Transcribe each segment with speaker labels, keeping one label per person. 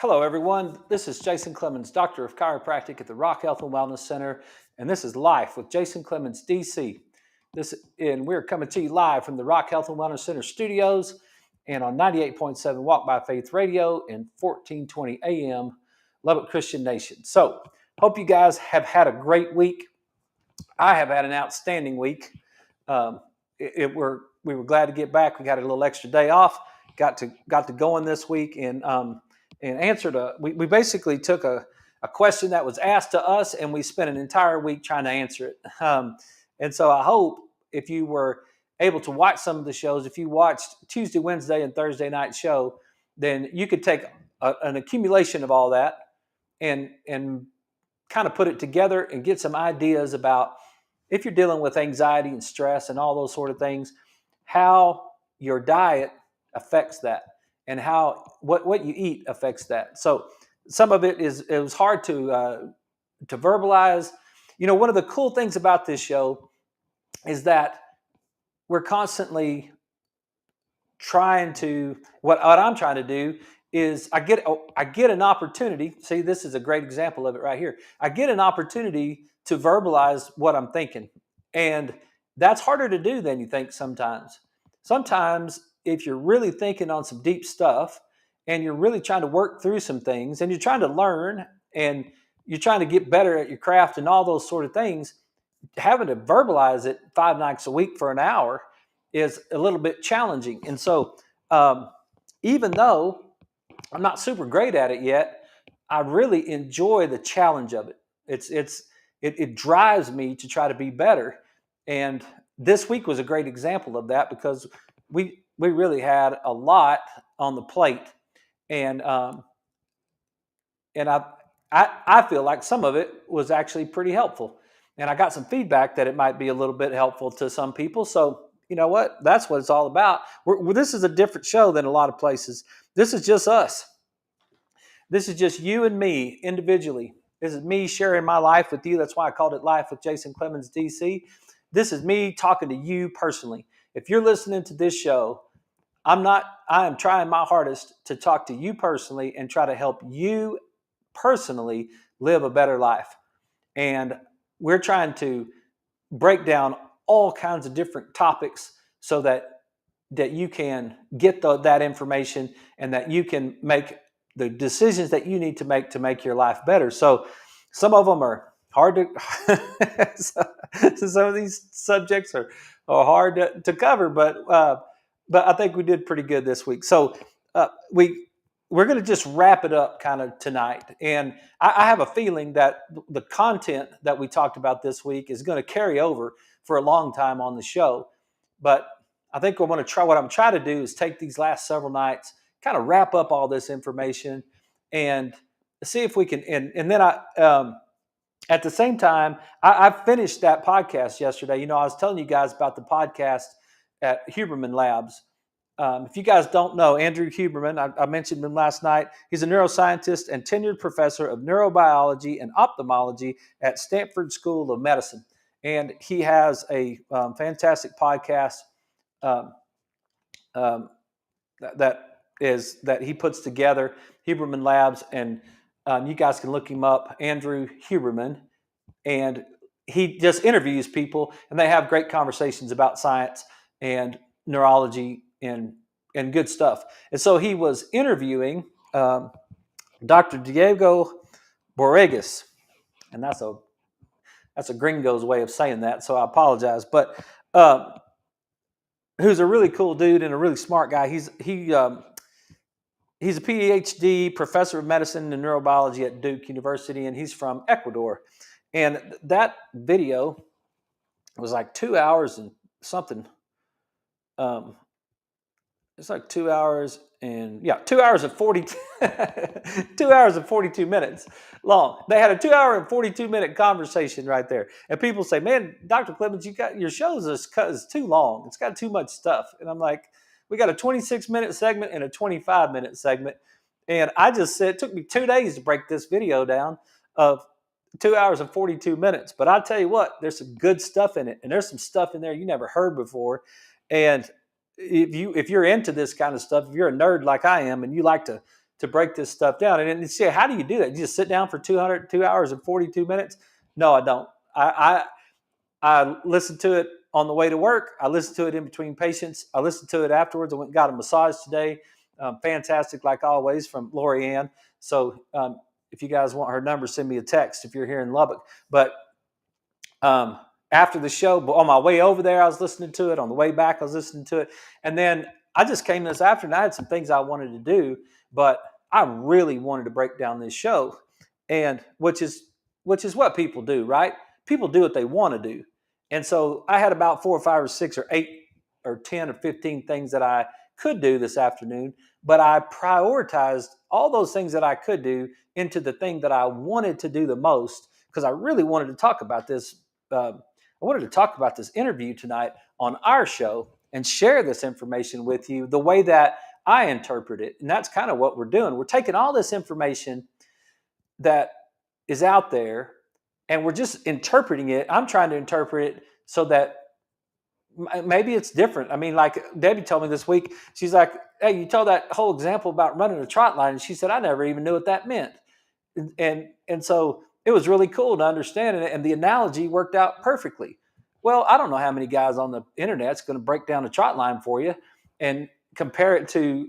Speaker 1: Hello, everyone. This is Jason Clemmons, Doctor of Chiropractic at the Rock Health and Wellness Center, and this is Life with Jason Clemmons, DC. We're coming to you live from the Rock Health and Wellness Center studios, and on 98.7 Walk by Faith Radio and 1420 AM Lubbock Christian Nation. So, hope you guys have had a great week. I have had an outstanding week. We were glad to get back. We got a little extra day off. Got to going this week and answered we basically took a question that was asked to us, and we spent an entire week trying to answer it. And so I hope if you were able to watch some of the shows, if you watched Tuesday, Wednesday, and Thursday night show, then you could take an accumulation of all that and kind of put it together and get some ideas about, if you're dealing with anxiety and stress and all those sort of things, how your diet affects that, and how what you eat affects that. So some of it was hard to verbalize. You know, one of the cool things about this show is that we're constantly trying to, what I'm trying to do is I get an opportunity. See, this is a great example of it right here. I get an opportunity to verbalize what I'm thinking. And that's harder to do than you think sometimes. Sometimes if you're really thinking on some deep stuff and you're really trying to work through some things and you're trying to learn and you're trying to get better at your craft and all those sort of things, having to verbalize it 5 nights a week for an hour is a little bit challenging. And so even though I'm not super great at it yet, I really enjoy the challenge of it. It drives me to try to be better. And this week was a great example of that, because we really had a lot on the plate, and I feel like some of it was actually pretty helpful, and I got some feedback that it might be a little bit helpful to some people. So you know what? That's what it's all about. This is a different show than a lot of places. This is just us. This is just you and me individually. This is me sharing my life with you. That's why I called it Life with Jason Clemmons, DC. This is me talking to you personally. If you're listening to this show, I am trying my hardest to talk to you personally and try to help you personally live a better life. And we're trying to break down all kinds of different topics so that you can get that information, and that you can make the decisions that you need to make your life better. So some of them are hard to some of these subjects are hard to cover, but I think we did pretty good this week. So we're going to just wrap it up kind of tonight. And I have a feeling that the content that we talked about this week is going to carry over for a long time on the show. But I think what I'm trying to do is take these last several nights, kind of wrap up all this information and see if we can, and then at the same time, I finished that podcast yesterday. You know, I was telling you guys about the podcast at Huberman Labs. If you guys don't know, Andrew Huberman, I mentioned him last night. He's a neuroscientist and tenured professor of neurobiology and ophthalmology at Stanford School of Medicine. And he has a fantastic podcast that he puts together, Huberman Labs, and you guys can look him up, Andrew Huberman, and he just interviews people, and they have great conversations about science and neurology and good stuff. And so he was interviewing Dr. Diego Borregas, and that's a gringo's way of saying that, so I apologize, but who's a really cool dude and a really smart guy. He's a PhD professor of medicine and neurobiology at Duke University, and he's from Ecuador. And that video was like 2 hours and something. It's like 2 hours and 2 hours and 2 hours and 42 minutes long. They had a 2 hour and 42-minute conversation right there. And people say, "Man, Dr. Clemmons, your shows is too long. It's got too much stuff." And I'm like, we got a 26-minute segment and a 25-minute segment. And I just said, it took me 2 days to break this video down of 2 hours and 42 minutes. But I'll tell you what, there's some good stuff in it. And there's some stuff in there you never heard before. And if you're into this kind of stuff, if you're a nerd like I am, and you like to to break this stuff down. And you say, how do you do that? You just sit down for 2 hours and 42 minutes? No, I don't. I listen to it on the way to work. I listen to it in between patients. I listened to it afterwards. I went and got a massage today. Fantastic, like always, from Lori Ann. So if you guys want her number, send me a text if you're here in Lubbock. But after the show, on my way over there, I was listening to it. On the way back, I was listening to it. And then I just came this afternoon. I had some things I wanted to do, but I really wanted to break down this show, and which is what people do, right? People do what they want to do. And so I had about 4 or 5 or 6 or 8 or 10 or 15 things that I could do this afternoon, but I prioritized all those things that I could do into the thing that I wanted to do the most, because I really wanted to talk about this. I wanted to talk about this interview tonight on our show and share this information with you the way that I interpret it. And that's kind of what we're doing. We're taking all this information that is out there and we're just interpreting it. I'm trying to interpret it so that maybe it's different. I mean, like Debbie told me this week, she's like, hey, you told that whole example about running a trot line. And she said, I never even knew what that meant. And so it was really cool to understand it. And the analogy worked out perfectly. Well, I don't know how many guys on the internet's going to break down a trot line for you and compare it to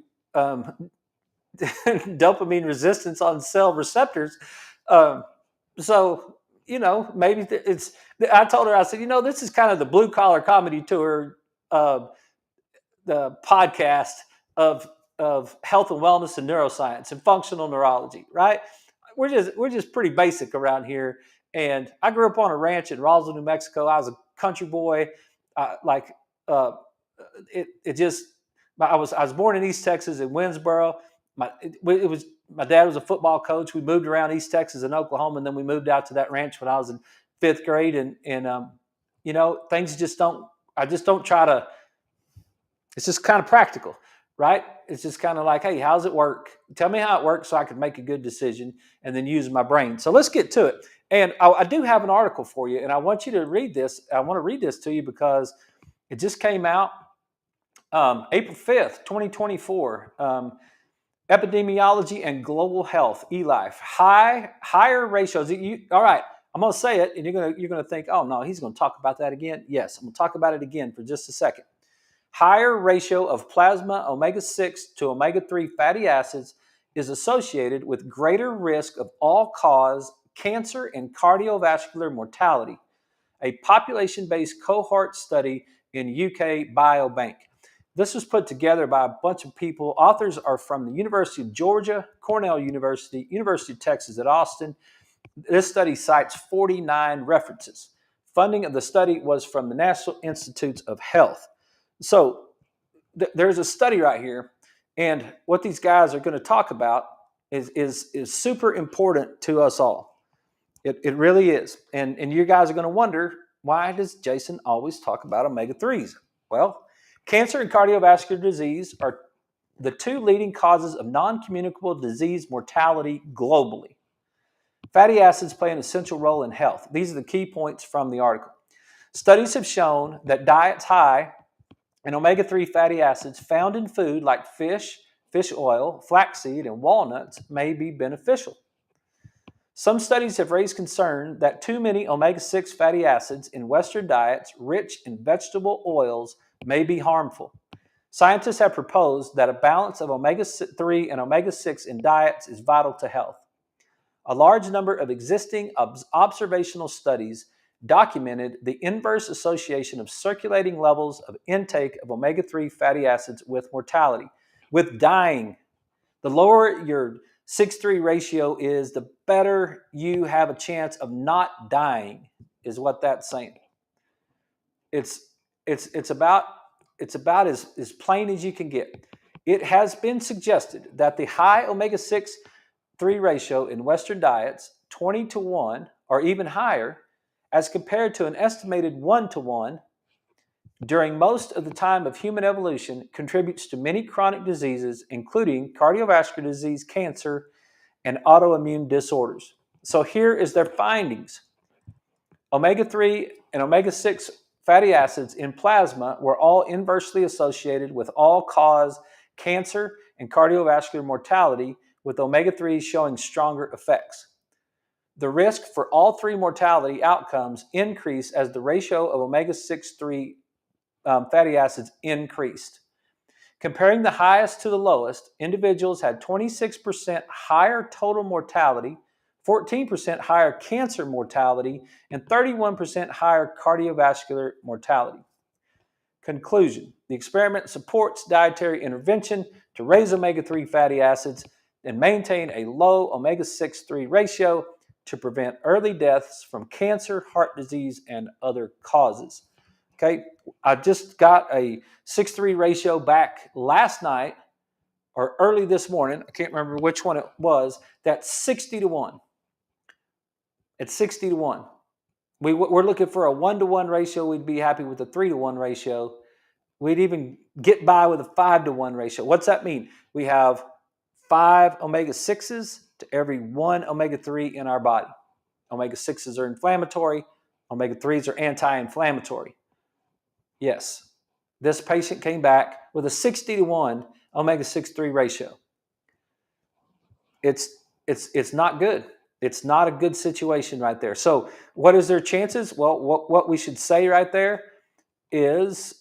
Speaker 1: dopamine resistance on cell receptors. So, maybe it's, I told her, I said, this is kind of the blue collar comedy tour, the podcast of health and wellness and neuroscience and functional neurology, right? We're just pretty basic around here. And I grew up on a ranch in Roswell, New Mexico. I was a country boy. I was born in East Texas in Winsboro. My dad was a football coach. We moved around East Texas and Oklahoma, and then we moved out to that ranch when I was in 5th grade. And things I just don't try to, it's just kind of practical, right? It's just kind of like, hey, how's it work? Tell me how it works so I can make a good decision and then use my brain. So let's get to it. And I do have an article for you, and I want you to read this. I want to read this to you because it just came out April 5th, 2024. Epidemiology and Global Health, eLife. Higher ratios. All right, I'm going to say it, and you're going to think, oh, no, he's going to talk about that again. Yes, I'm going to talk about it again for just a second. Higher ratio of plasma omega-6 to omega-3 fatty acids is associated with greater risk of all-cause cancer and cardiovascular mortality. A population-based cohort study in UK Biobank. This was put together by a bunch of people. Authors are from the University of Georgia, Cornell University, University of Texas at Austin. This study cites 49 references. Funding of the study was from the National Institutes of Health. So there's a study right here, and what these guys are going to talk about is super important to us all. It really is. And you guys are going to wonder, why does Jason always talk about omega-3s? Well, cancer and cardiovascular disease are the 2 leading causes of non-communicable disease mortality globally. Fatty acids play an essential role in health. These are the key points from the article. Studies have shown that diets high in omega-3 fatty acids found in food like fish, fish oil, flaxseed, and walnuts may be beneficial. Some studies have raised concern that too many omega-6 fatty acids in Western diets rich in vegetable oils may be harmful. Scientists have proposed that a balance of omega-3 and omega-6 in diets is vital to health. A large number of existing observational studies documented the inverse association of circulating levels of intake of omega-3 fatty acids with mortality, with dying. The lower your 6:3 ratio is, the better you have a chance of not dying, is what that's saying. It's about as plain as you can get. It has been suggested that the high omega-6 3 ratio in Western diets, 20-1 or even higher, as compared to an estimated 1-1 during most of the time of human evolution, contributes to many chronic diseases, including cardiovascular disease, cancer, and autoimmune disorders. So here is their findings. Omega-3 and omega-6 fatty acids in plasma were all inversely associated with all-cause cancer and cardiovascular mortality, with omega-3s showing stronger effects. The risk for all three mortality outcomes increased as the ratio of omega-6-3 fatty acids increased. Comparing the highest to the lowest, individuals had 26% higher total mortality, 14% higher cancer mortality, and 31% higher cardiovascular mortality. Conclusion: the experiment supports dietary intervention to raise omega-3 fatty acids and maintain a low omega-6-3 ratio to prevent early deaths from cancer, heart disease, and other causes. Okay, I just got a 6-3 ratio back last night or early this morning. I can't remember which one it was. That's 60 to 1. It's 60 to 1. We're looking for a 1-to-1 ratio. We'd be happy with a 3-to-1 ratio. We'd even get by with a 5-to-1 ratio. What's that mean? We have 5 omega-6s to every 1 omega-3 in our body. Omega-6s are inflammatory. Omega-3s are anti-inflammatory. Yes, this patient came back with a 60 to 1 omega-6-3 ratio. It's not good. It's not a good situation right there. So what is their chances? Well, what we should say right there is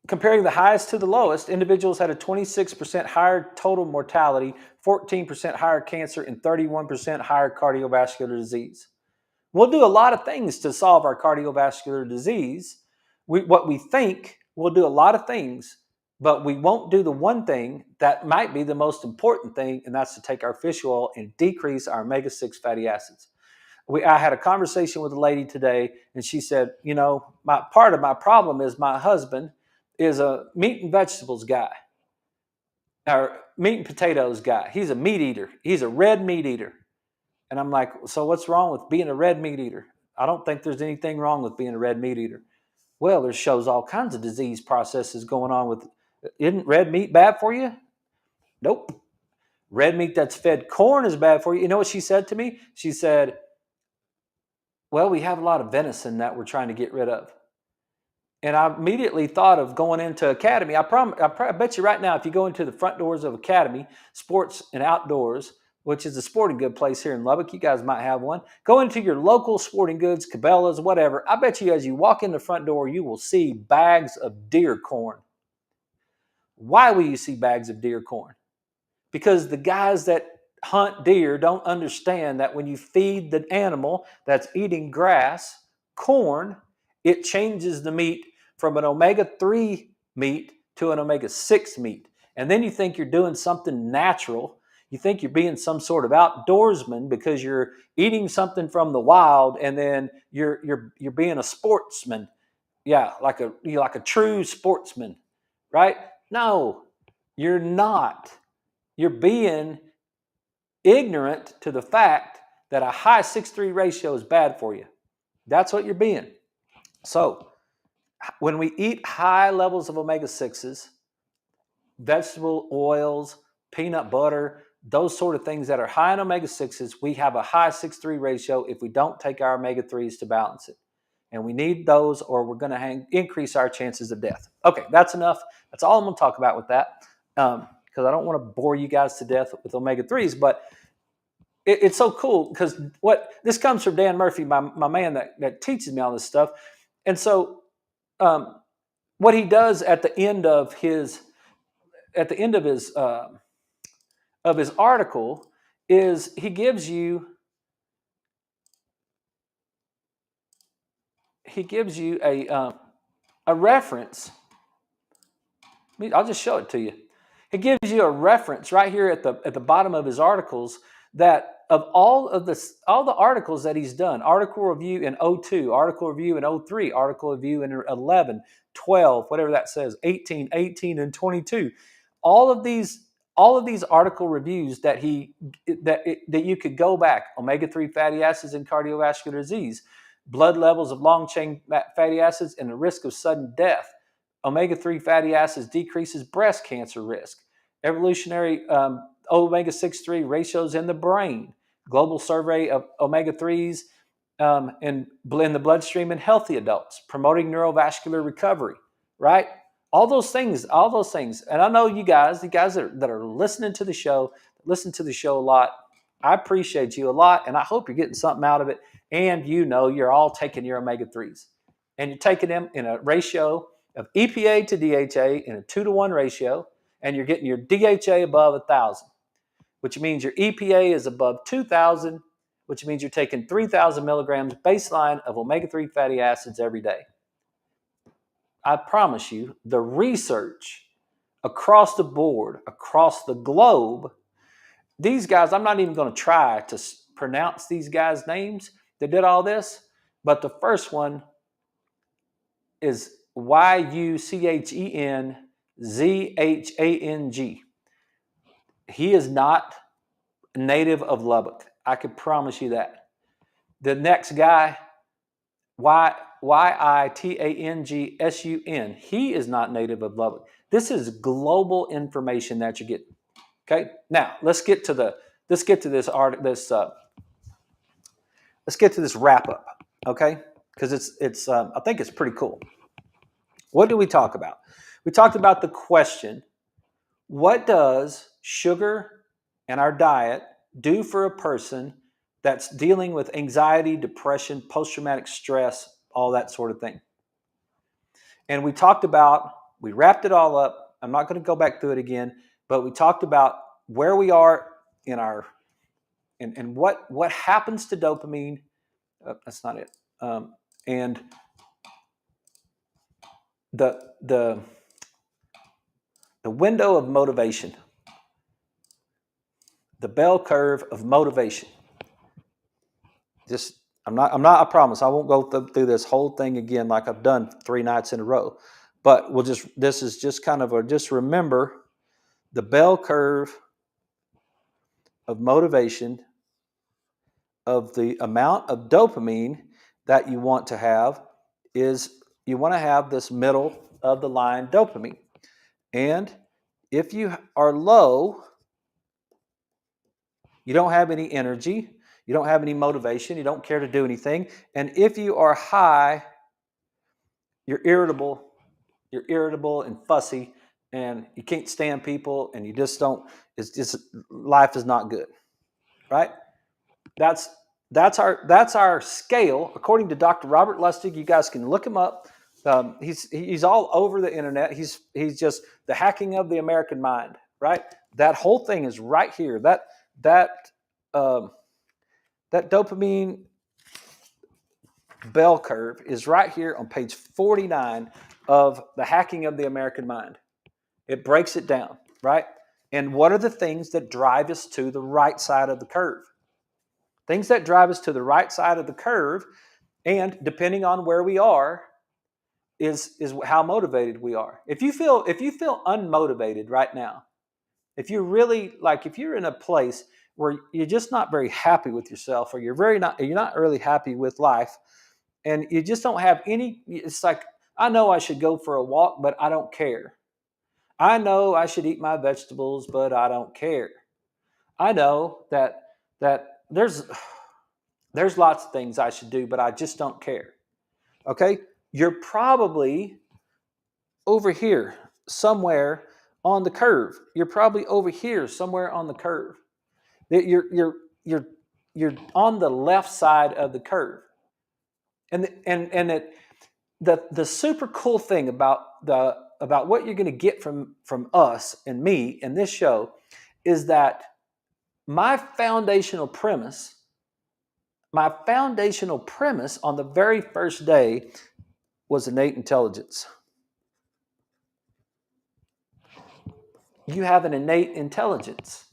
Speaker 1: comparing the highest to the lowest, individuals had a 26% higher total mortality, 14% higher cancer, and 31% higher cardiovascular disease. We'll do a lot of things to solve our cardiovascular disease. What we think, we'll do a lot of things, but we won't do the one thing that might be the most important thing, and that's to take our fish oil and decrease our omega-6 fatty acids. I had a conversation with a lady today, and she said, part of my problem is my husband is a meat and vegetables guy, or meat and potatoes guy. He's a meat eater. He's a red meat eater. And I'm like, so what's wrong with being a red meat eater? I don't think there's anything wrong with being a red meat eater. Well, there shows all kinds of disease processes going on with, isn't red meat bad for you? Nope. Red meat that's fed corn is bad for you. You know what she said to me? She said, well, we have a lot of venison that we're trying to get rid of. And I immediately thought of going into Academy. I bet you right now, if you go into the front doors of Academy, Sports and Outdoors, which is a sporting good place here in Lubbock, you guys might have one. Go into your local sporting goods, Cabela's, whatever. I bet you as you walk in the front door, you will see bags of deer corn. Why will you see bags of deer corn? Because the guys that hunt deer don't understand that when you feed the animal that's eating grass, corn, it changes the meat from an omega-3 meat to an omega-6 meat. And then you think you're doing something natural. You think you're being some sort of outdoorsman because you're eating something from the wild, and then you're being a sportsman. Yeah, like a true sportsman, right? No, you're not. You're being ignorant to the fact that a high 6-3 ratio is bad for you. That's what you're being. So when we eat high levels of omega-6s, vegetable oils, peanut butter, those sort of things that are high in omega-6s, we have a high 6-3 ratio if we don't take our omega-3s to balance it. And we need those, or we're going to increase our chances of death. Okay, that's enough. That's all I'm going to talk about with that, because I don't want to bore you guys to death with omega-3s, but it's so cool because this comes from Dan Murphy, my man that teaches me all this stuff. And so what he does at the end of his article is he gives you a reference. I'll just show it to you. He gives you a reference right here at the bottom of his articles that of all the articles that he's done, article review in 02, article review in 03, article review in 11, 12, whatever that says, 18, 18, and 22. All of these article reviews that you could go back, omega-3 fatty acids and cardiovascular disease, blood levels of long-chain fatty acids, and the risk of sudden death. Omega-3 fatty acids decreases breast cancer risk. Evolutionary omega-6-3 ratios in the brain. Global survey of omega-3s in the bloodstream in healthy adults, promoting neurovascular recovery, right? All those things, all those things. And I know you guys that are listening to the show, listen to the show a lot. I appreciate you a lot, and I hope you're getting something out of it. And you're all taking your omega-3s. And you're taking them in a ratio of EPA to DHA in a 2-to-1 ratio, and you're getting your DHA above 1,000, which means your EPA is above 2,000, which means you're taking 3,000 milligrams baseline of omega-3 fatty acids every day. I promise you, the research across the board, across the globe, these guys, I'm not even going to try to pronounce these guys' names that did all this, but the first one is Yuchendzhang. He is not native of Lubbock. I can promise you that. The next guy, Yitangsun, he is not native of Lubbock. This is global information that you're getting. Okay, now let's get to this wrap up. Okay, because it's I think it's pretty cool. What do we talk about? We talked about the question: what does sugar and our diet do for a person that's dealing with anxiety, depression, post-traumatic stress, all that sort of thing? And we wrapped it all up. I'm not going to go back through it again, but we talked about where we are in our, and what happens to dopamine. That's not it. And the window of motivation, the bell curve of motivation. I promise I won't go through this whole thing again like I've done 3 nights in a row, but this is just kind of just remember the bell curve of motivation of the amount of dopamine that you want to have is you want to have this middle of the line dopamine. And if you are low, you don't have any energy, you don't have any motivation, you don't care to do anything. And if you are high, you're irritable and fussy, and you can't stand people, and you just don't, life is not good, right? That's our scale, according to Dr. Robert Lustig. You guys can look him up. He's all over the internet. He's just the hacking of the American mind, right? That whole thing is right here. That dopamine bell curve is right here on page 49 of the hacking of the American mind. It breaks it down, right? And what are the things that drive us to the right side of the curve? Things that drive us to the right side of the curve, and depending on where we are, is how motivated we are. If you feel unmotivated right now, if you're in a place where you're just not very happy with yourself, or you're not really happy with life, and you just don't have any, it's like, I know I should go for a walk, but I don't care. I know I should eat my vegetables, but I don't care. I know that there's lots of things I should do, but I just don't care. Okay? You're probably over here somewhere on the curve. You're probably over here somewhere on the curve. You're on the left side of the curve. And the super cool thing about what you're going to get from us and me in this show is that my foundational premise on the very first day was innate intelligence. You have an innate intelligence.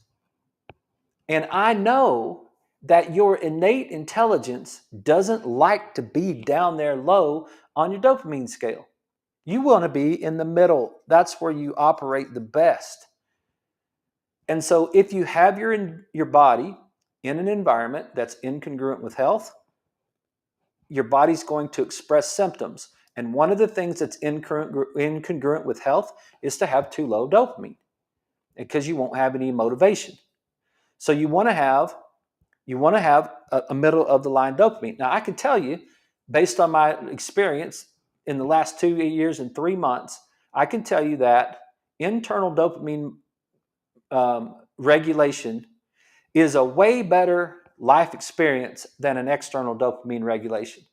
Speaker 1: And I know that your innate intelligence doesn't like to be down there low on your dopamine scale. You want to be in the middle. That's where you operate the best. And so if you have your body in an environment that's incongruent with health, your body's going to express symptoms. And one of the things that's incongruent with health is to have too low dopamine, because you won't have any motivation. So you want to have a middle of the line dopamine. Now, I can tell you, based on my experience, in the last 2 years and 3 months, I can tell you that internal dopamine regulation is a way better life experience than an external dopamine regulation,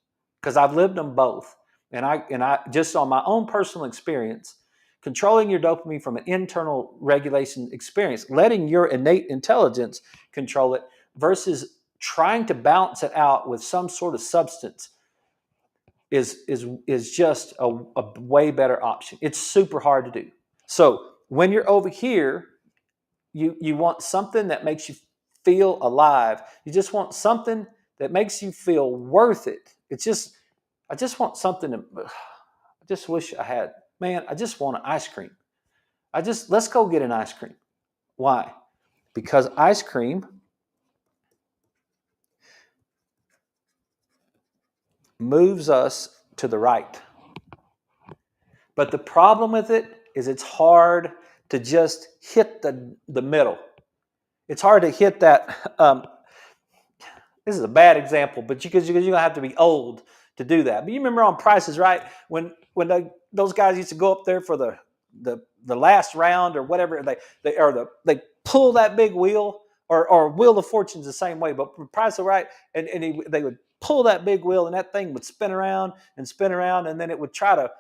Speaker 1: because I've lived them both. And I just on my own personal experience, controlling your dopamine from an internal regulation experience, letting your innate intelligence control it versus trying to balance it out with some sort of substance is just a way better option. It's super hard to do. So when you're over here, you want something that makes you feel alive. You just want something that makes you feel worth it. I just want something I just wish I had. Man, I just want an ice cream. Let's go get an ice cream. Why? Because ice cream moves us to the right. But the problem with it is it's hard to just hit the middle. It's hard to hit that. This is a bad example, but because you're going to have to be old to do that. But you remember on Price is Right when those guys used to go up there for the last round or whatever, they pull that big wheel, or Wheel of Fortune's the same way, but Price is Right, and they would pull that big wheel and that thing would spin around, and then it would try to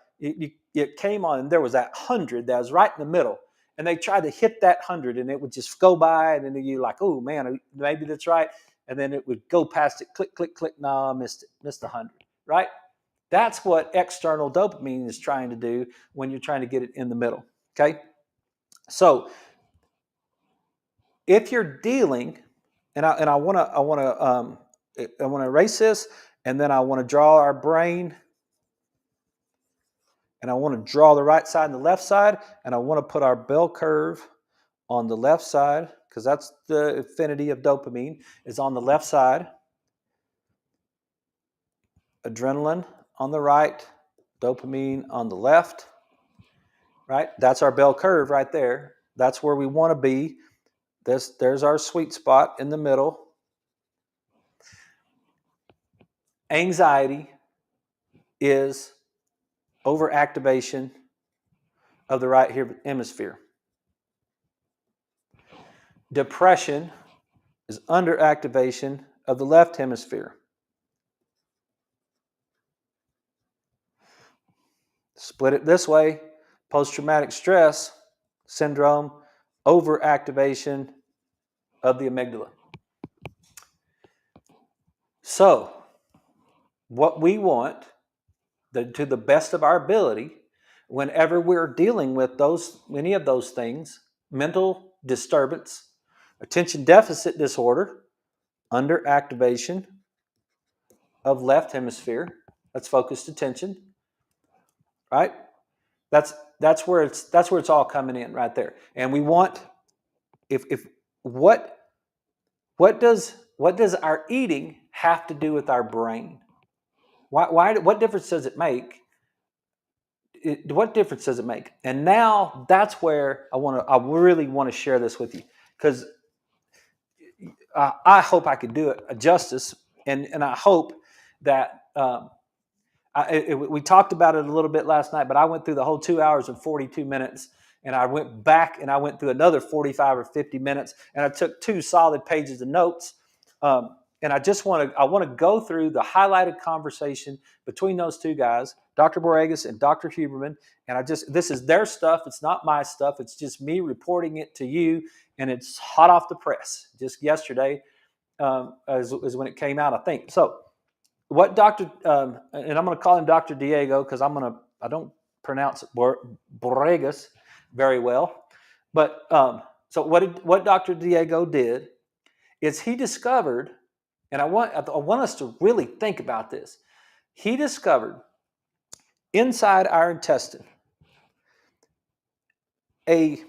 Speaker 1: it came on, and there was that 100 that was right in the middle, and they tried to hit that 100 and it would just go by, and then you're like, oh man, maybe that's right. And then it would go past it, click, click, click. No, I missed it. Missed 100, right? That's what external dopamine is trying to do when you're trying to get it in the middle, okay? So if you're dealing, and I want to erase this, and then I want to draw our brain, and I want to draw the right side and the left side, and I want to put our bell curve on the left side, because that's the affinity of dopamine, is on the left side. Adrenaline on the right, dopamine on the left, right? That's our bell curve right there. That's where we want to be. There's our sweet spot in the middle. Anxiety is overactivation of the right hemisphere. Depression is underactivation of the left hemisphere. Split it this way: post-traumatic stress syndrome, overactivation of the amygdala. So, what we want, to the best of our ability, whenever we're dealing with any of those things, mental disturbance, attention deficit disorder, underactivation of left hemisphere, that's focused attention, right? That's where it's all coming in right there. And we want, if what does our eating have to do with our brain? What difference does it make? What difference does it make? And now that's where I really want to share this with you, because I hope I could do it justice, and I hope that we talked about it a little bit last night, but I went through the whole 2 hours and 42 minutes, and I went back and I went through another 45 or 50 minutes, and I took 2 solid pages of notes. And I want to go through the highlighted conversation between those 2 guys, Dr. Borregas and Dr. Huberman. And this is their stuff. It's not my stuff. It's just me reporting it to you. And it's hot off the press. Just yesterday is when it came out, I think. So what Dr. And I'm going to call him Dr. Diego, because I don't pronounce Borregas very well. But so what Dr. Diego did is he discovered, and I want us to really think about this. He discovered inside our intestine a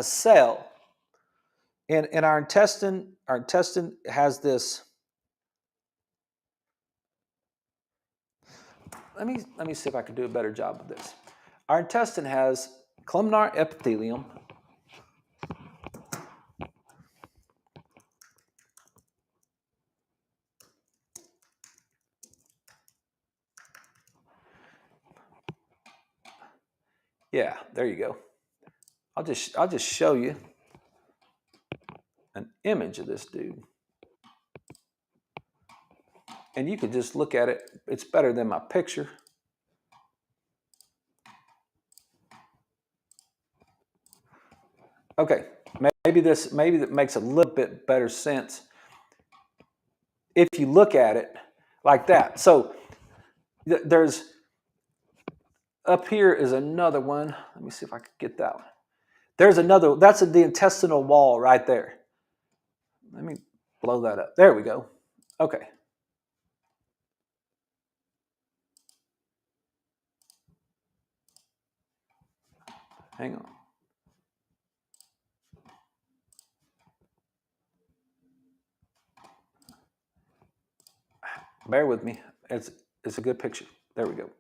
Speaker 1: cell, and our intestine has this. Let me see if I can do a better job of this. Our intestine has columnar epithelium, Yeah, there you go. I'll just show you an image of this dude. And you could just look at it. It's better than my picture. Okay, maybe that makes a little bit better sense if you look at it like that. So there's up here is another one. Let me see if I can get that one. There's another. That's the intestinal wall right there. Let me blow that up. There we go. Okay. Hang on. Bear with me. It's a good picture. There we go.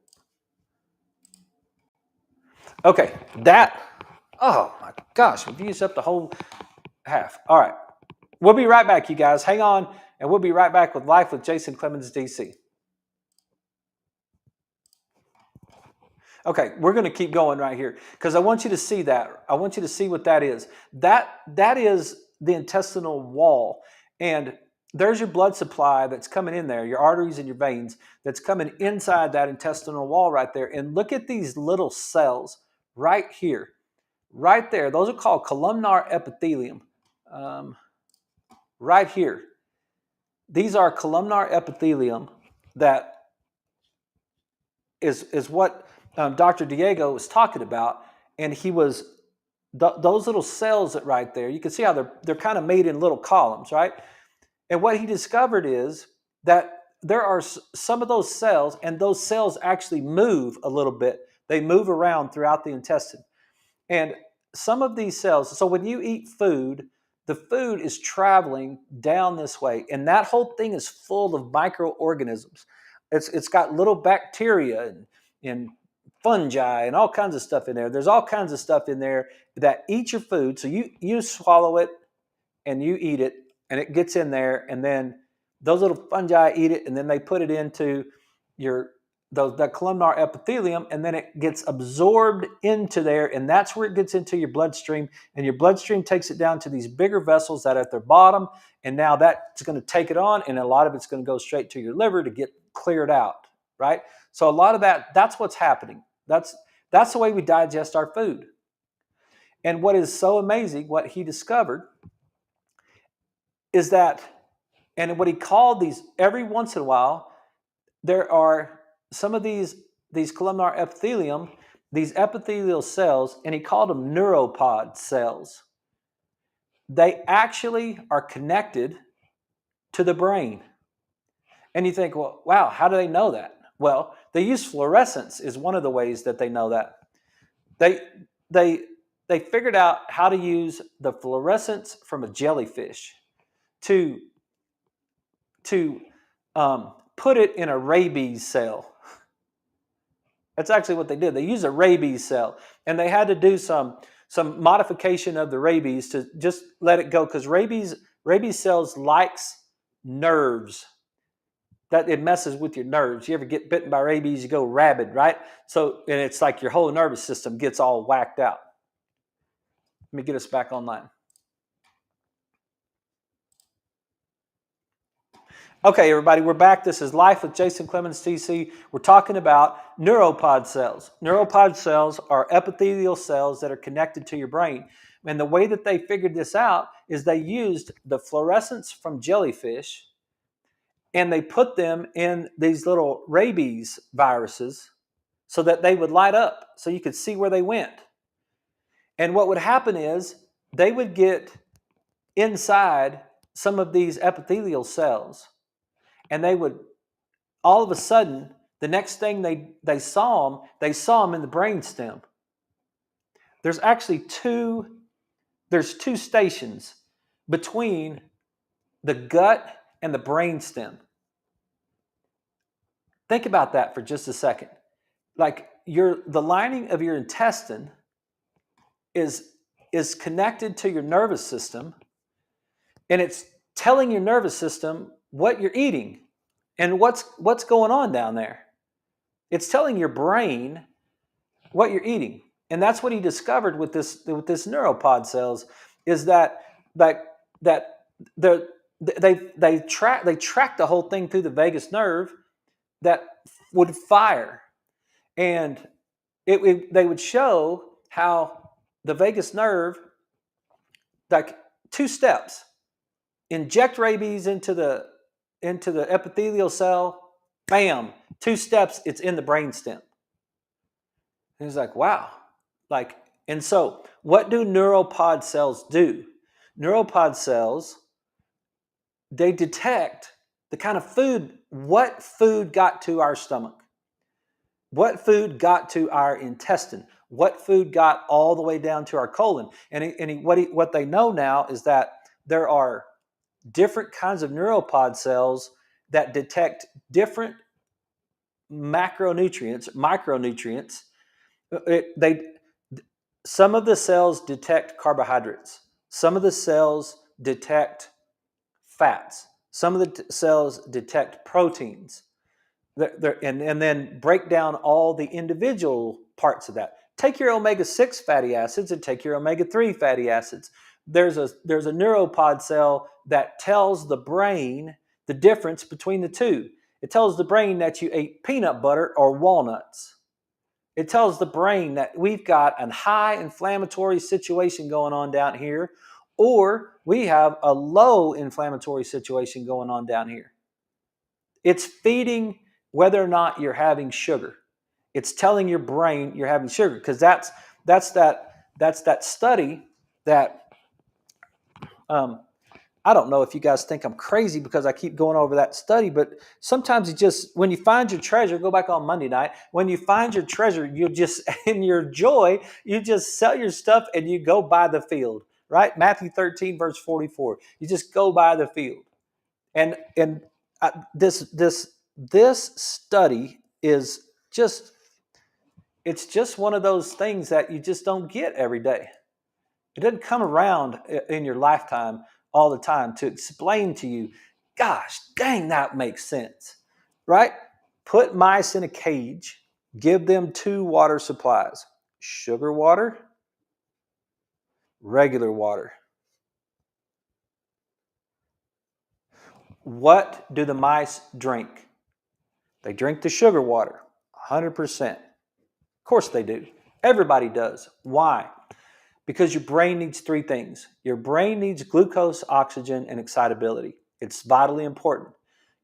Speaker 1: Okay, that. Oh my gosh, we've used up the whole half. All right, we'll be right back, you guys. Hang on, and we'll be right back with Life with Jason Clemmons, DC. Okay, we're going to keep going right here because I want you to see that. I want you to see what that is. That is the intestinal wall, and there's your blood supply that's coming in there, your arteries and your veins that's coming inside that intestinal wall right there. And look at these little cells right here, right there. Those are called columnar epithelium. Right here, these are columnar epithelium that is what Dr. Diego was talking about, and he was those little cells that right there. You can see how they're kind of made in little columns, right? And what he discovered is that there are some of those cells, and those cells actually move a little bit. They move around throughout the intestine, and some of these cells. So when you eat food, the food is traveling down this way, and that whole thing is full of microorganisms. It's got little bacteria and fungi and all kinds of stuff in there. There's all kinds of stuff in there that eat your food. So you swallow it and you eat it, and it gets in there, and then those little fungi eat it, and then they put it into your that columnar epithelium, and then it gets absorbed into there, and that's where it gets into your bloodstream, and your bloodstream takes it down to these bigger vessels that are at their bottom, and now that's going to take it on, and a lot of it's going to go straight to your liver to get cleared out, right? So a lot of that's what's happening. That's the way we digest our food. And what is so amazing, what he discovered, is that, and what he called these, every once in a while, there are some of these columnar epithelium, these epithelial cells, and he called them neuropod cells. They actually are connected to the brain. And you think, well, wow, how do they know that? Well, they use fluorescence is one of the ways that they know that. They figured out how to use the fluorescence from a jellyfish to put it in a rabies cell. That's actually what they did. They used a rabies cell, and they had to do some modification of the rabies to just let it go, because rabies cells likes nerves. That it messes with your nerves. You ever get bitten by rabies, you go rabid, right? So, and it's like your whole nervous system gets all whacked out. Let me get us back online. Okay, everybody, we're back. This is Life with Jason Clemmons, TC. We're talking about neuropod cells. Neuropod cells are epithelial cells that are connected to your brain. And the way that they figured this out is they used the fluorescence from jellyfish, and they put them in these little rabies viruses so that they would light up so you could see where they went. And what would happen is they would get inside some of these epithelial cells, and they would, all of a sudden, the next thing they saw them in the brainstem. There's actually two stations between the gut and the brainstem. Think about that for just a second. Like the lining of your intestine is connected to your nervous system, and it's telling your nervous system what you're eating and what's going on down there. It's telling your brain what you're eating. And that's what he discovered with this neuropod cells, is that that the they track the whole thing through the vagus nerve that would fire, and they would show how the vagus nerve, like, 2 steps: inject rabies into the epithelial cell, bam, 2 steps, it's in the brainstem. And he's like, wow. Like, and so what do neuropod cells do? Neuropod cells, they detect the kind of food, what food got to our stomach, what food got to our intestine, what food got all the way down to our colon. What they know now is that there are different kinds of neuropod cells that detect different micronutrients. Some of the cells detect carbohydrates. Some of the cells detect fats. Some of the cells detect proteins. And then break down all the individual parts of that. Take your omega-6 fatty acids and take your omega-3 fatty acids. There's a neuropod cell that tells the brain the difference between the two. It tells the brain that you ate peanut butter or walnuts. It tells the brain that we've got a high inflammatory situation going on down here, or we have a low inflammatory situation going on down here. It's feeding whether or not you're having sugar. It's telling your brain you're having sugar, because that's that study that I don't know if you guys think I'm crazy because I keep going over that study, but sometimes when you find your treasure, go back on Monday night. When you find your treasure, you just, in your joy, you just sell your stuff and you go buy the field, right? Matthew 13, verse 44. You just go buy the field. And this study is just, it's just one of those things that you just don't get every day. It doesn't come around in your lifetime all the time to explain to you, gosh, dang, that makes sense, right? Put mice in a cage, give them 2 water supplies: sugar water, regular water. What do the mice drink? They drink the sugar water, 100%. Of course they do. Everybody does. Why? Because your brain needs 3 things. Your brain needs glucose, oxygen, and excitability. It's vitally important.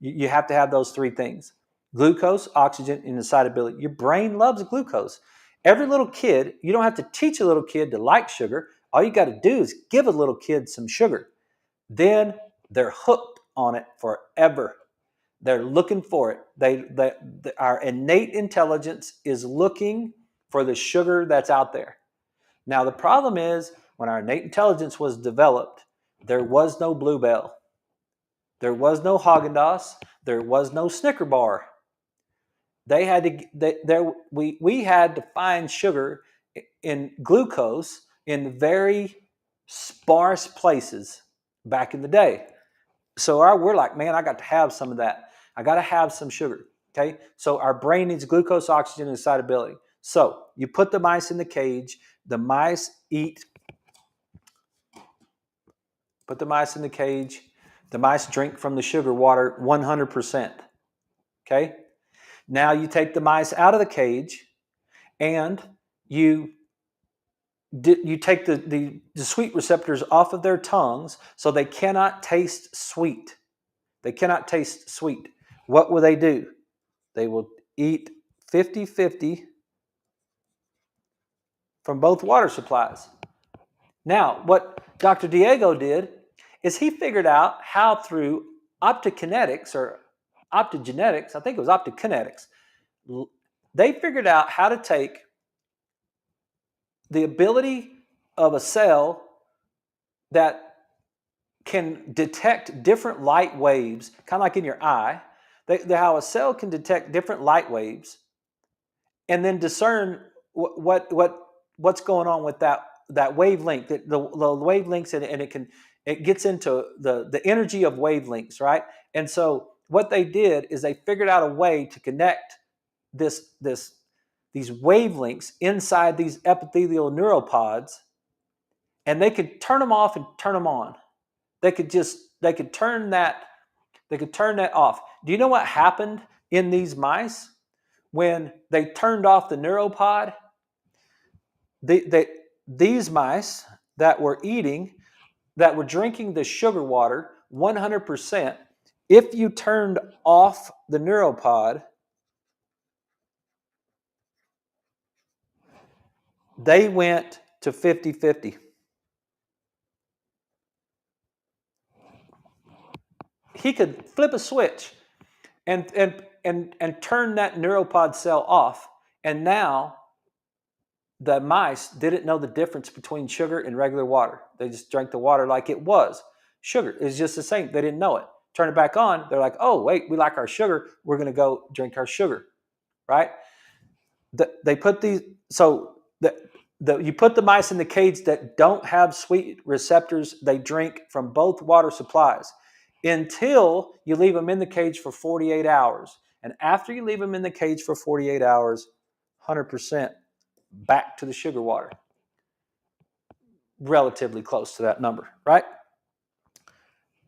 Speaker 1: You have to have those 3 things: glucose, oxygen, and excitability. Your brain loves glucose. Every little kid, you don't have to teach a little kid to like sugar. All you got to do is give a little kid some sugar. Then they're hooked on it forever. They're looking for it. Our innate intelligence is looking for the sugar that's out there. Now, the problem is, when our innate intelligence was developed, there was no Bluebell. There was no Haagen-Dazs. There was no Snicker bar. We had to find sugar in glucose in very sparse places back in the day. So we're like, man, I got to have some of that. I got to have some sugar. Okay. So our brain needs glucose, oxygen, and excitability. So you put the mice in the cage. The mice eat. Put the mice in the cage. The mice drink from the sugar water 100%. Okay. Now you take the mice out of the cage, and you take the sweet receptors off of their tongues, so they cannot taste sweet. They cannot taste sweet. What will they do? They will eat 50-50 from both water supplies. Now, what Dr. Diego did is he figured out how, through optogenetics, I think it was optogenetics, they figured out how to take the ability of a cell that can detect different light waves, kind of like in your eye, how a cell can detect different light waves, and then discern what's going on with that wavelength, the wavelengths, and it gets into the energy of wavelengths, right? And so what they did is they figured out a way to connect these these wavelengths inside these epithelial neuropods, and they could turn them off and turn them on. They could turn that off. Do you know what happened in these mice when they turned off the neuropod? These mice that were drinking the sugar water 100%, if you turned off the neuropod, they went to 50-50. He could flip a switch and turn that neuropod cell off, and now the mice didn't know the difference between sugar and regular water. They just drank the water like it was sugar. It's just the same. They didn't know it. Turn it back on. They're like, oh, wait, we like our sugar. We're going to go drink our sugar, right? They put these, so you put the mice in the cage that don't have sweet receptors. They drink from both water supplies until you leave them in the cage for 48 hours. And after you leave them in the cage for 48 hours, 100% back to the sugar water. Relatively close to that number, right?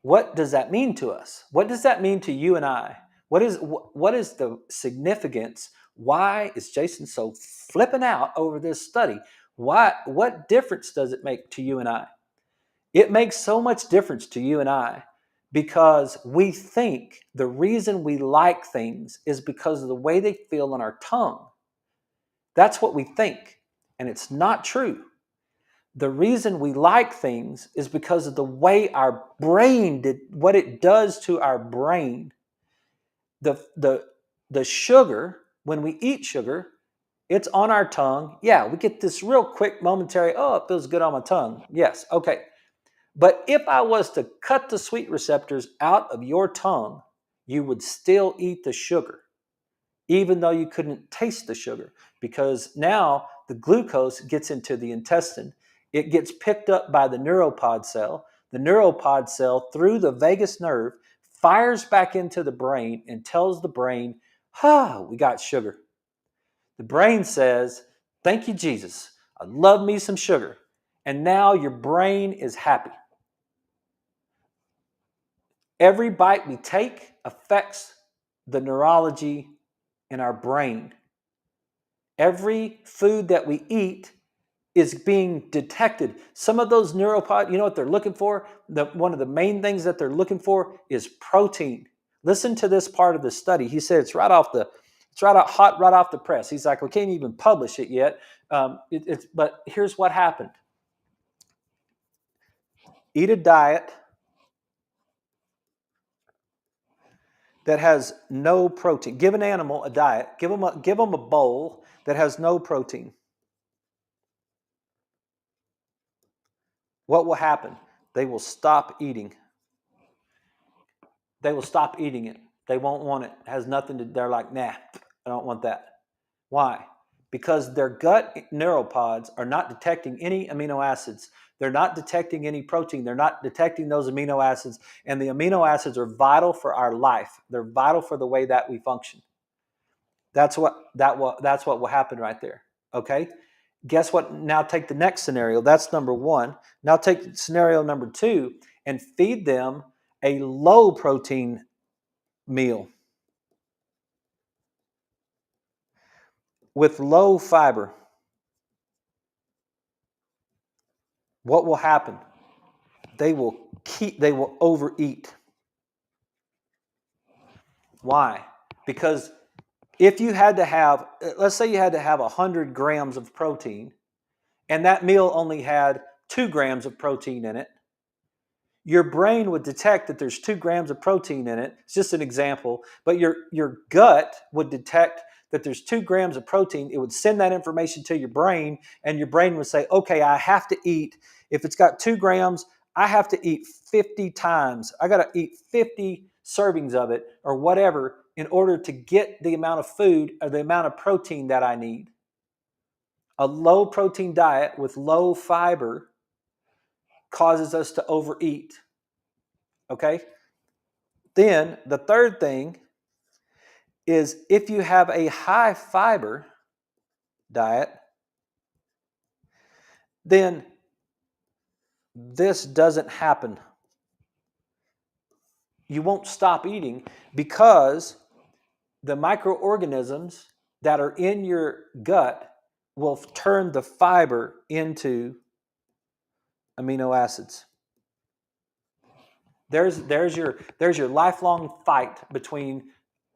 Speaker 1: What does that mean to us? What does that mean to you and I? What is the significance? Why is Jason so flipping out over this study? What difference does it make to you and I? It makes so much difference to you and I because we think the reason we like things is because of the way they feel on our tongue. That's what we think, and it's not true. The reason we like things is because of the way our brain what it does to our brain. The sugar, when we eat sugar, it's on our tongue. Yeah, we get this real quick momentary, oh, it feels good on my tongue. Yes, okay. But if I was to cut the sweet receptors out of your tongue, you would still eat the sugar, even though you couldn't taste the sugar, because now the glucose gets into the intestine. It gets picked up by the neuropod cell. The neuropod cell, through the vagus nerve, fires back into the brain and tells the brain, we got sugar. The brain says, thank you, Jesus. I love me some sugar. And now your brain is happy. Every bite we take affects the neurology in our brain. Every food that we eat is being detected. Some of those neuropod, you know what they're looking for? One of the main things that they're looking for is protein. Listen to this part of the study. He said it's right off the press. He's like, we can't even publish it yet. But here's what happened. Eat a diet that has no protein. Give an animal a diet. Give them a bowl that has no protein. What will happen? They will stop eating. They will stop eating it. They won't want it. It has nothing to, they're like, nah, I don't want that. Why? Because their gut neuropods are not detecting any amino acids. They're not detecting any protein. They're not detecting those amino acids. And the amino acids are vital for our life. They're vital for the way that we function. That's what will happen right there. Okay? Guess what? Now take the next scenario. That's number one. Now take scenario number two and feed them a low protein meal with low fiber. What will happen? They will overeat. Why? Because if you had to have, let's say you had to have 100 grams of protein, and that meal only had 2 grams of protein in it, your brain would detect that there's 2 grams of protein in it. It's just an example, but your gut would detect that there's 2 grams of protein. It would send that information to your brain, and your brain would say, okay, I have to eat, if it's got 2 grams, I have to eat 50 times. I got to eat 50 servings of it or whatever in order to get the amount of food or the amount of protein that I need. A low protein diet with low fiber causes us to overeat. Okay? Then the third thing is if you have a high fiber diet, then this doesn't happen. You won't stop eating because the microorganisms that are in your gut will turn the fiber into amino acids. There's your lifelong fight between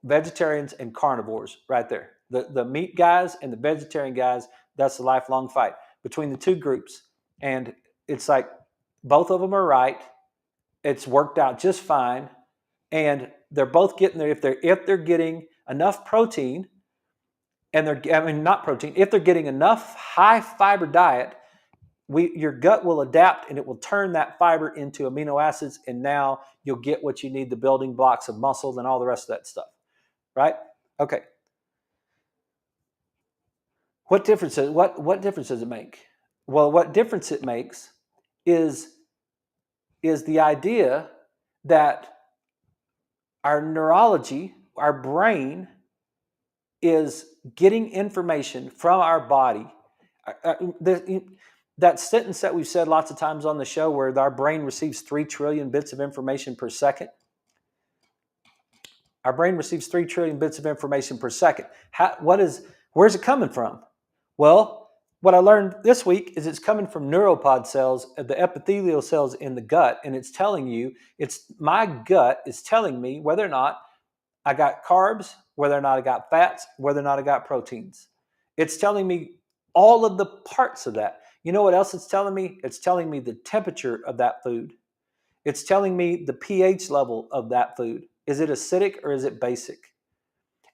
Speaker 1: vegetarians and carnivores right there. The meat guys and the vegetarian guys, that's the lifelong fight between the two groups. And it's like both of them are right. It's worked out just fine. And they're both getting there if they're getting enough protein, and if they're getting enough high fiber diet, your gut will adapt and it will turn that fiber into amino acids, and now you'll get what you need, the building blocks of muscle and all the rest of that stuff, right? Okay. What difference does it make? Well, what difference it makes is the idea that our neurology, our brain, is getting information from our body. That sentence that we've said lots of times on the show, where our brain receives 3 trillion bits of information per second. Our brain receives 3 trillion bits of information per second. Where's it coming from? Well, what I learned this week is it's coming from neuropod cells, the epithelial cells in the gut, and it's telling you, my gut is telling me whether or not I got carbs, whether or not I got fats, whether or not I got proteins. It's telling me all of the parts of that. You know what else it's telling me? It's telling me the temperature of that food. It's telling me the pH level of that food. Is it acidic or is it basic?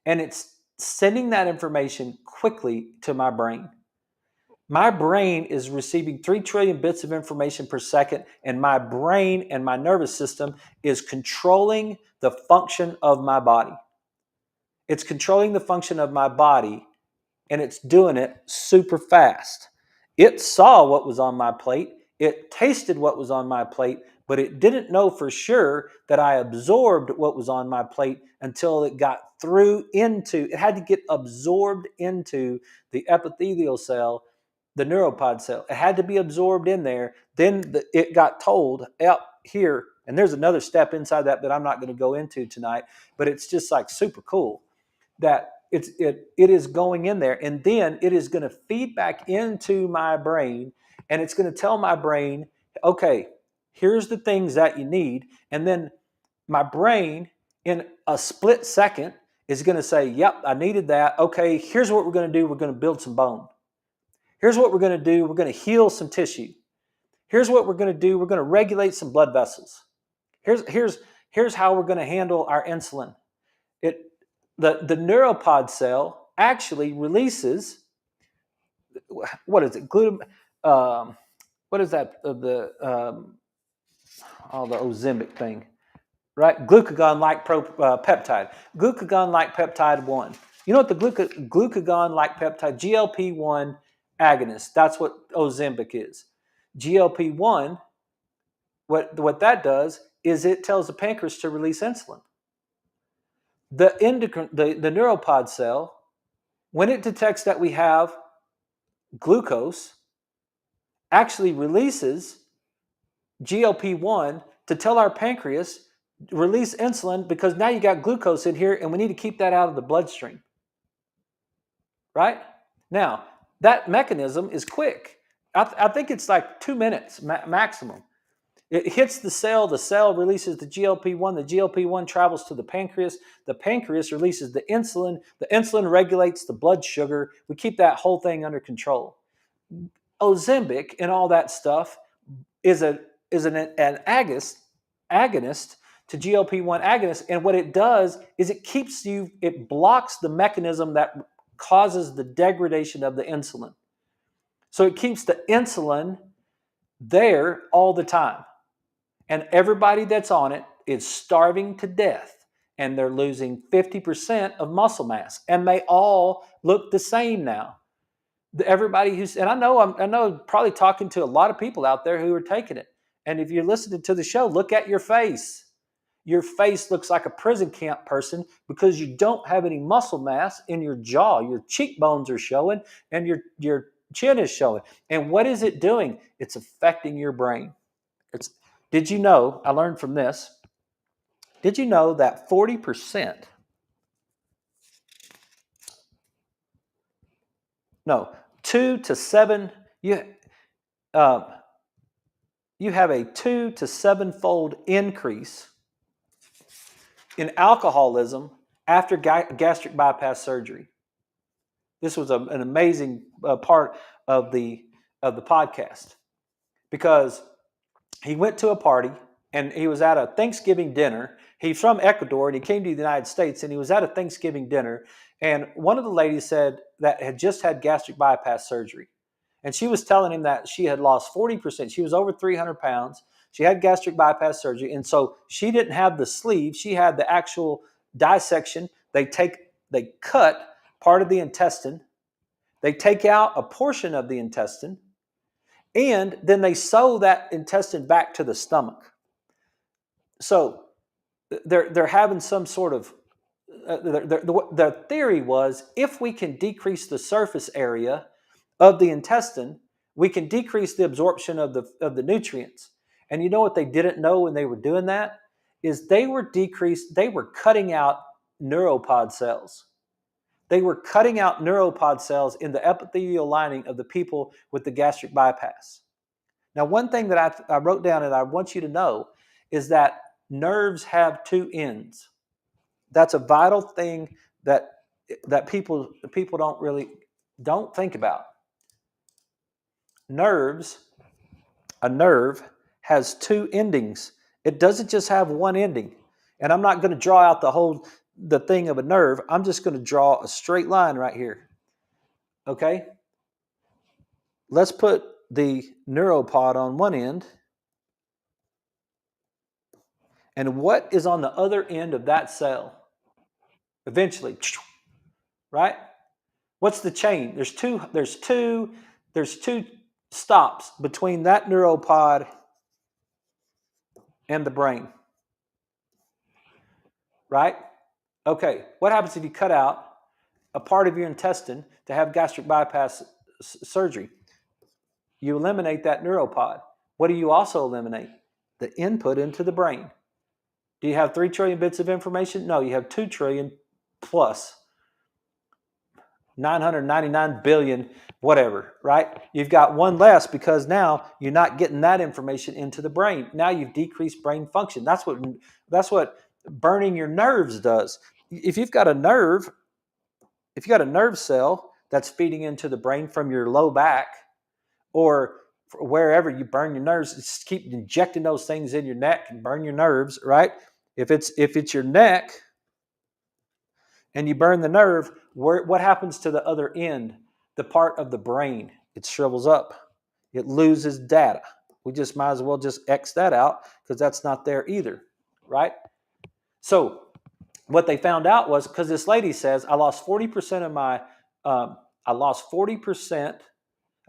Speaker 1: And it's sending that information quickly to my brain. My brain is receiving 3 trillion bits of information per second, and my brain and my nervous system is controlling the function of my body. It's controlling the function of my body, and it's doing it super fast. It saw what was on my plate. It tasted what was on my plate, but it didn't know for sure that I absorbed what was on my plate until it got it had to get absorbed into the epithelial cell, the neuropod cell. It had to be absorbed in there. Then it got told out here, and there's another step inside that I'm not going to go into tonight, but it's just like super cool that it is going in there, and then it is going to feed back into my brain, and it's going to tell my brain, okay, here's the things that you need. And then my brain, in a split second, is going to say, yep, I needed that. Okay, here's what we're going to do. We're going to build some bone. Here's what we're going to do. We're going to heal some tissue. Here's what we're going to do. We're going to regulate some blood vessels. Here's how we're going to handle our insulin. The neuropod cell actually releases, what is it? What is that? The Ozempic thing, right? Glucagon-like peptide. Glucagon-like peptide 1. You know what the glucagon-like peptide, GLP-1 agonist, that's what Ozempic is. GLP-1, what that does is it tells the pancreas to release insulin. The neuropod cell, when it detects that we have glucose, actually releases GLP-1 to tell our pancreas, release insulin, because now you got glucose in here and we need to keep that out of the bloodstream. Right? Now, that mechanism is quick. I think it's like 2 minutes maximum. It hits the cell releases the GLP-1, the GLP-1 travels to the pancreas releases the insulin regulates the blood sugar. We keep that whole thing under control. Ozempic and all that stuff is an agonist to GLP-1 agonist, and what it does is it blocks the mechanism that causes the degradation of the insulin. So it keeps the insulin there all the time. And everybody that's on it is starving to death, and they're losing 50% of muscle mass, and they all look the same now. Everybody and I know probably talking to a lot of people out there who are taking it. And if you're listening to the show, look at your face. your face looks like a prison camp person because you don't have any muscle mass in your jaw. Your cheekbones are showing and your chin is showing. And what is it doing? It's affecting your brain. Did you know, I learned from this, did you know that 40%, no, 2 to 7, uh, you have a 2 to 7-fold increase in alcoholism after gastric bypass surgery. This was an amazing part of the podcast, because he went to a party and he was at a Thanksgiving dinner. He's from Ecuador and he came to the United States, and he was at a Thanksgiving dinner. And one of the ladies said that had just had gastric bypass surgery. And she was telling him that she had lost 40%. She was over 300 pounds. She had gastric bypass surgery. And so she didn't have the sleeve. She had the actual dissection. They cut part of the intestine. They take out a portion of the intestine. And then they sew that intestine back to the stomach. So they're having some sort of, the theory was, if we can decrease the surface area of the intestine, we can decrease the absorption of the nutrients. And you know what they didn't know when they were doing that? Is they were cutting out neuropod cells. They were cutting out neuropod cells in the epithelial lining of the people with the gastric bypass. Now, one thing that I wrote down and I want you to know is that nerves have two ends. That's a vital thing that people don't think about. A nerve has two endings. It doesn't just have one ending. And I'm not going to draw out the thing of a nerve. I'm just going to draw a straight line right here. Okay? Let's put the neuropod on one end. And what is on the other end of that cell? Eventually, right? What's the chain? There's two stops between that neuropod and the brain. Right? Okay, what happens if you cut out a part of your intestine to have gastric bypass surgery? You eliminate that neuropod. What do you also eliminate? The input into the brain. Do you have 3 trillion bits of information? No, you have 2 trillion plus 999 billion, whatever, right? You've got one less because now you're not getting that information into the brain. Now you've decreased brain function. That's what burning your nerves does. If you've got a nerve cell that's feeding into the brain from your low back or wherever you burn your nerves, just keep injecting those things in your neck and burn your nerves, right? If it's your neck and you burn the nerve, what happens to the other end, the part of the brain? It shrivels up. It loses data. We just might as well just X that out because that's not there either, right? So what they found out was, because this lady says, I lost 40% of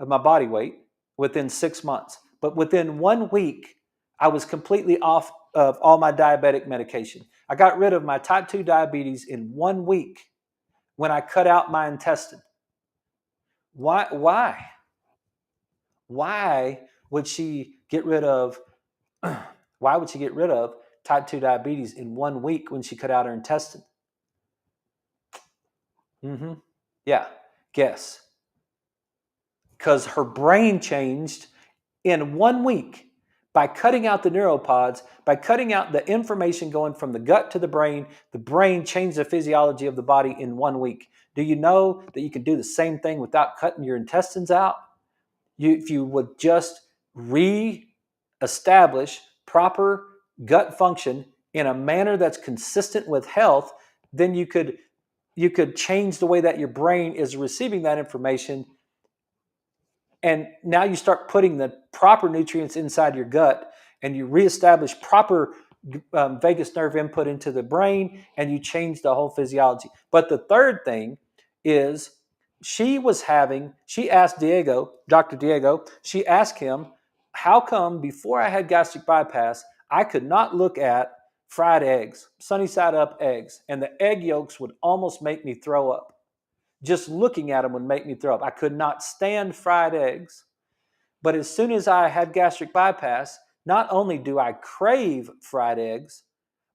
Speaker 1: my body weight within 6 months. But within 1 week, I was completely off of all my diabetic medication. I got rid of my type 2 diabetes in 1 week when I cut out my intestine. Why? Why would she get rid of type 2 diabetes in 1 week when she cut out her intestine? Yeah, guess. Because her brain changed in 1 week by cutting out the neuropods, by cutting out the information going from the gut to the brain changed the physiology of the body in 1 week. Do you know that you can do the same thing without cutting your intestines out? If you would just re-establish proper gut function in a manner that's consistent with health, then you could change the way that your brain is receiving that information. And now you start putting the proper nutrients inside your gut, and you reestablish proper vagus nerve input into the brain, and you change the whole physiology. But the third thing is she asked Dr. Diego, she asked him, how come before I had gastric bypass, I could not look at fried eggs, sunny side up eggs, and the egg yolks would almost make me throw up. Just looking at them would make me throw up. I could not stand fried eggs. But as soon as I had gastric bypass, not only do I crave fried eggs,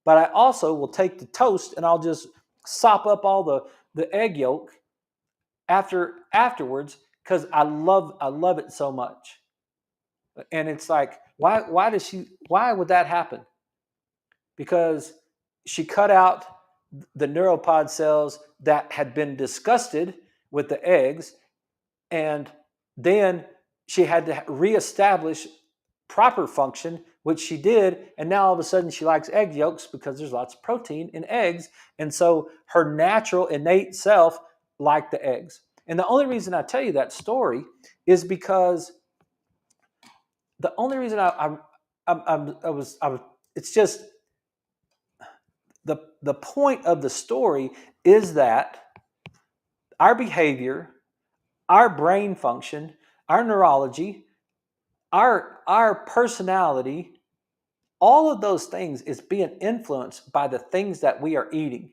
Speaker 1: but I also will take the toast and I'll just sop up all the egg yolk afterwards because I love it so much. And it's like, why would that happen? Because she cut out the neuropod cells that had been disgusted with the eggs, and then she had to reestablish proper function, which she did, and now all of a sudden she likes egg yolks because there's lots of protein in eggs, and so her natural innate self liked the eggs. And the only reason I tell you that story is because the only reason I was it's just the point of the story is that our behavior, our brain function, our neurology, our personality, all of those things is being influenced by the things that we are eating.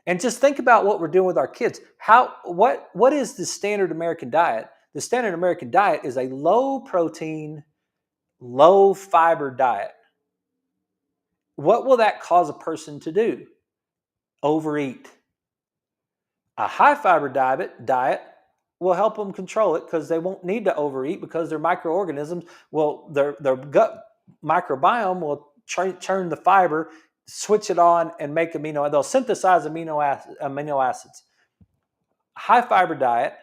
Speaker 1: And just think about what we're doing with our kids. What is the standard American diet? The standard American diet is a low protein, low fiber diet. What will that cause a person to do? Overeat. A high fiber diet will help them control it because they won't need to overeat because their microorganisms their gut microbiome will churn the fiber, switch it on, and make they'll synthesize amino acids. High fiber diet,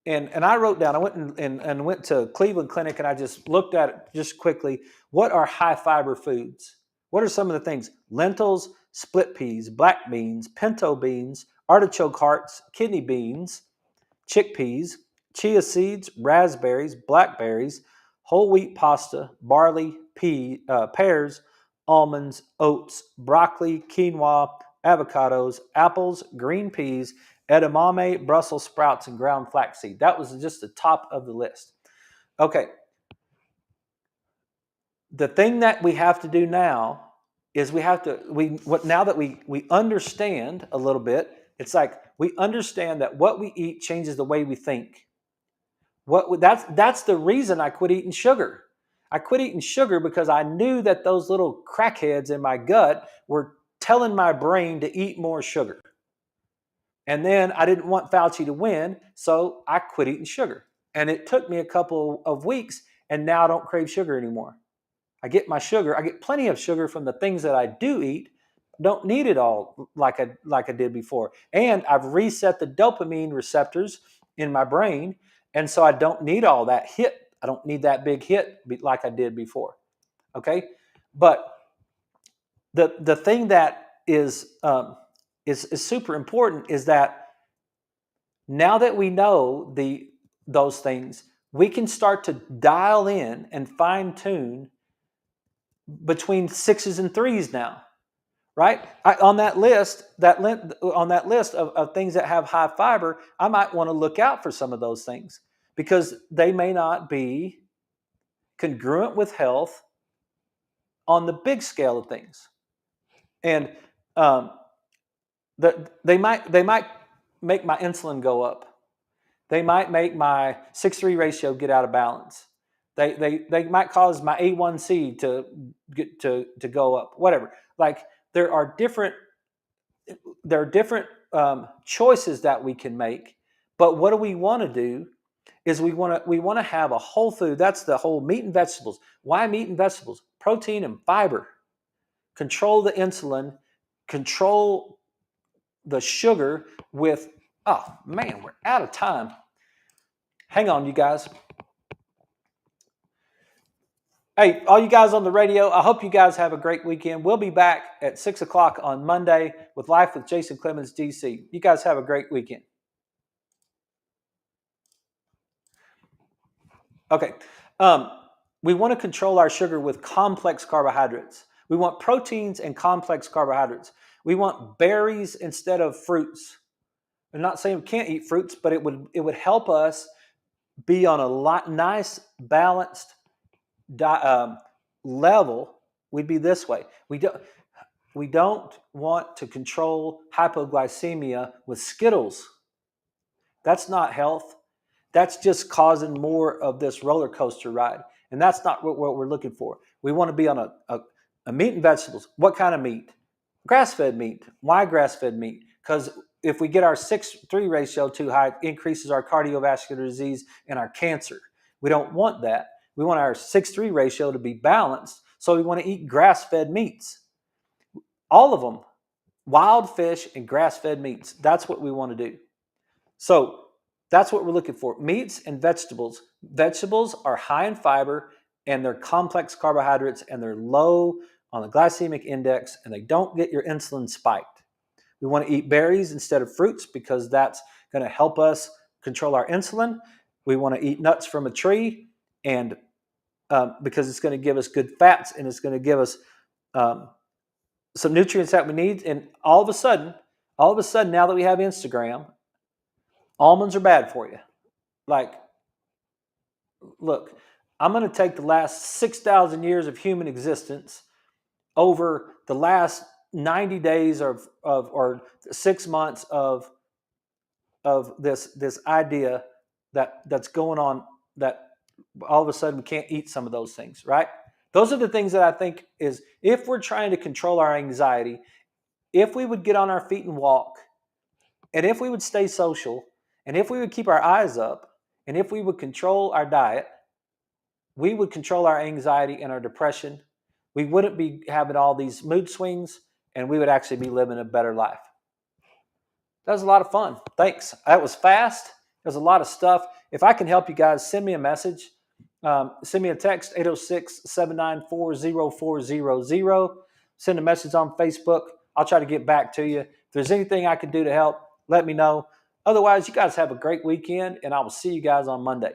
Speaker 1: and I wrote down, I went to Cleveland Clinic and I just looked at it just quickly. What are high fiber foods? What are some of the things? Lentils, split peas, black beans, pinto beans, artichoke hearts, kidney beans, chickpeas, chia seeds, raspberries, blackberries, whole wheat pasta, barley, pears, almonds, oats, broccoli, quinoa, avocados, apples, green peas, edamame, Brussels sprouts, and ground flaxseed. That was just the top of the list. Okay. The thing that we have to do now is now that we understand a little bit, it's like we understand that what we eat changes the way we think. That's the reason I quit eating sugar. I quit eating sugar because I knew that those little crackheads in my gut were telling my brain to eat more sugar. And then I didn't want Fauci to win, so I quit eating sugar. And it took me a couple of weeks, and now I don't crave sugar anymore. I get plenty of sugar from the things that I do eat. Don't need it all like I did before. And I've reset the dopamine receptors in my brain, and so I don't need all that hit. I don't need that big hit like I did before. Okay, but the thing that is super important is that now that we know those things, we can start to dial in and fine tune between 6s and 3s now, right? On that list of things that have high fiber, I might want to look out for some of those things because they may not be congruent with health on the big scale of things, and they might make my insulin go up. They might make my 6:3 ratio get out of balance. They might cause my A1C to go up. Whatever. Like there are different choices that we can make. But what do we want to do? Is we want to have a whole food. That's the whole meat and vegetables. Why meat and vegetables? Protein and fiber. Control the insulin. Control the sugar with. Oh man, we're out of time. Hang on, you guys. Hey, all you guys on the radio, I hope you guys have a great weekend. We'll be back at 6 o'clock on Monday with Life with Jason Clemmons, DC. You guys have a great weekend. Okay. We want to control our sugar with complex carbohydrates. We want proteins and complex carbohydrates. We want berries instead of fruits. I'm not saying we can't eat fruits, but it would help us be on a nice balanced level we'd be this way. We don't want to control hypoglycemia with Skittles. That's not health. That's just causing more of this roller coaster ride. And that's not what we're looking for. We want to be on a meat and vegetables. What kind of meat? Grass-fed meat. Why grass-fed meat? Because if we get our 6:3 ratio too high, it increases our cardiovascular disease and our cancer. We don't want that. We want our 6:3 ratio to be balanced. So we want to eat grass-fed meats. All of them. Wild fish and grass-fed meats. That's what we want to do. So that's what we're looking for. Meats and vegetables. Vegetables are high in fiber and they're complex carbohydrates and they're low on the glycemic index and they don't get your insulin spiked. We want to eat berries instead of fruits because that's going to help us control our insulin. We want to eat nuts from a tree and because it's going to give us good fats and it's going to give us some nutrients that we need. And all of a sudden, now that we have Instagram, almonds are bad for you. Like, look, I'm going to take the last 6,000 years of human existence over the last 90 days or 6 months of this idea that's going on, that all of a sudden we can't eat some of those things, right? Those are the things that I think is, if we're trying to control our anxiety, if we would get on our feet and walk, and if we would stay social, and if we would keep our eyes up, and if we would control our diet, we would control our anxiety and our depression. We wouldn't be having all these mood swings, and we would actually be living a better life. That was a lot of fun. Thanks. That was fast. There's a lot of stuff. If I can help you guys, send me a message. Send me a text, 806-794-0400. Send a message on Facebook. I'll try to get back to you. If there's anything I can do to help, let me know. Otherwise, you guys have a great weekend, and I will see you guys on Monday.